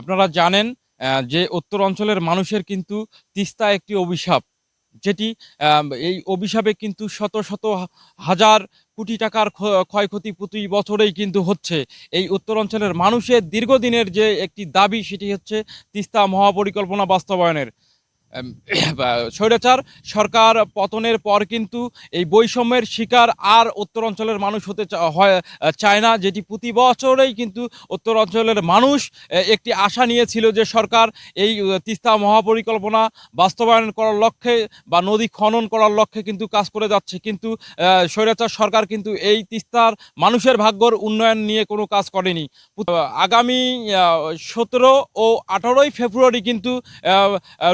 আপনারা জানেন যে উত্তর অঞ্চলের মানুষের কিন্তু তিস্তা একটি অভিশাপ, যেটি এই অভিশাপে কিন্তু শত শত হাজার কোটি টাকার ক্ষয়ক্ষতি প্রতি বছরেই কিন্তু হচ্ছে। এই উত্তর অঞ্চলের মানুষের দীর্ঘদিনের যে একটি দাবি, সেটি হচ্ছে তিস্তা মহাপরিকল্পনা বাস্তবায়নের। এম, স্বৈরাচার সরকার পতনের পর কিন্তু এই বৈষম্যের শিকার আর উত্তর অঞ্চলের মানুষ হতে চায় না, যেটি প্রতি বছরেই কিন্তু উত্তর অঞ্চলের মানুষ একটি আশা নিয়েছিল যে সরকার এই তিস্তা মহাপরিকল্পনা বাস্তবায়ন করার লক্ষ্যে বা নদী খনন করার লক্ষ্যে কিন্তু কাজ করে যাচ্ছে, কিন্তু স্বৈরাচার সরকার কিন্তু এই তিস্তার মানুষের ভাগ্যর উন্নয়ন নিয়ে কোনো কাজ করেনি। আগামী 17 ও 18ই ফেব্রুয়ারি কিন্তু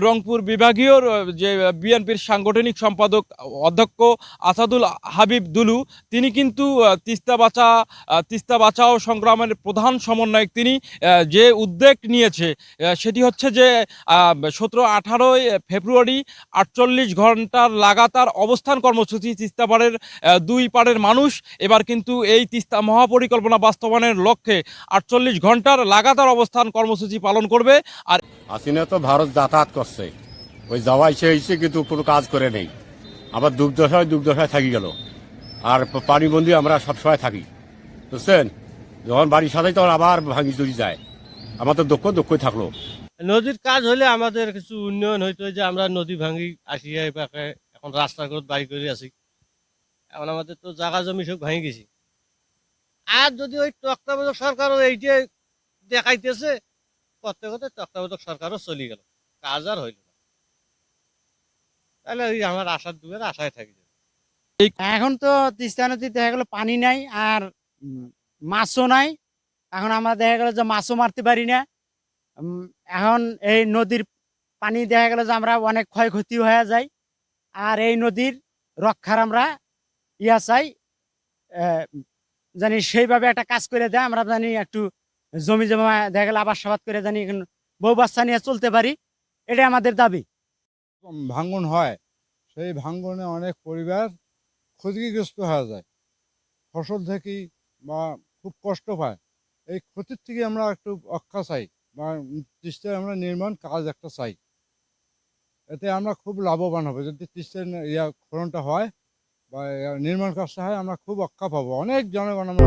রংপুর বিভাগীয় যে বিএনপির সাংগঠনিক সম্পাদক অধ্যক্ষ আসাদুল হাবিব দুলু, তিনি কিন্তু তিস্তা বাঁচাও সংগ্রামের প্রধান সমন্বয়ক। তিনি যে উদ্যোগ নিয়েছে সেটি হচ্ছে যে 17-18 ফেব্রুয়ারি 48 ঘন্টার লাগাতার অবস্থান কর্মসূচি। তিস্তা পাড়ের দুই পাড়ের মানুষ এবার কিন্তু এই তিস্তা মহাপরিকল্পনা বাস্তবায়নের লক্ষ্যে 48 ঘন্টার লাগাতার অবস্থান কর্মসূচি পালন করবে। আর হাসিনা তো ভারত যাতায়াত করছে, ওই যাওয়া এসে কিন্তু কোনো কাজ করে নেই। আবার দুর্দশায় থাকি গেল। আর পানিবন্দি আমরা সবসময় থাকি, বুঝছেন। যখন বাড়ির সাথেই তখন আবার ভাঙি চুরি যায়। আমার তো দক্ষই থাকলো। নদীর কাজ হলে আমাদের কিছু উন্নয়ন হইতো, যে আমরা নদী ভাঙি আসি এই পাশে, এখন রাস্তা করে বাড়ি করে আছি। এখন আমাদের তো জায়গা জমি সব ভাঙি গেছি। আর যদি ওই তত্ত্বাবধায়ক সরকারও এইটা দেখাইতেছে, করতে করতে তত্ত্বাবধায়ক সরকারও চলে গেল, কাজ আর হইল না। তাহলে ওই আমার আশার দুয়ের আশায় থাকি। এখন তো তিস্তা নদীতে দেখা গেল পানি নাই, আর মাছও নাই। এখন আমরা দেখা গেল যে মাছও মারতে পারি না। এখন এই নদীর পানি দেখা গেল যে আমরা অনেক ক্ষয়ক্ষতি হয়ে যায়। আর এই নদীর রক্ষার আমরা চাই, জানি সেইভাবে একটা কাজ করে দেয়, আমরা জানি একটু জমি জমা দেখা গেল আবাদ করে জানি এখন বউ বাচ্চা নিয়ে চলতে পারি, এটাই আমাদের দাবি। ভাঙন হয়, সেই ভাঙনে অনেক পরিবার ক্ষতিগ্রস্ত হয়ে যায়, ফসল থেকে বা খুব কষ্ট পায়। এই ক্ষতির থেকে আমরা একটু রক্ষা চাই, বা তিস্তার আমরা নির্মাণ কাজ একটা চাই। এতে আমরা খুব লাভবান হবো যদি তিস্তার খননটা হয় বা নির্মাণ কাজটা হয়, আমরা খুব রক্ষা পাবো, অনেক জনগণ আমরা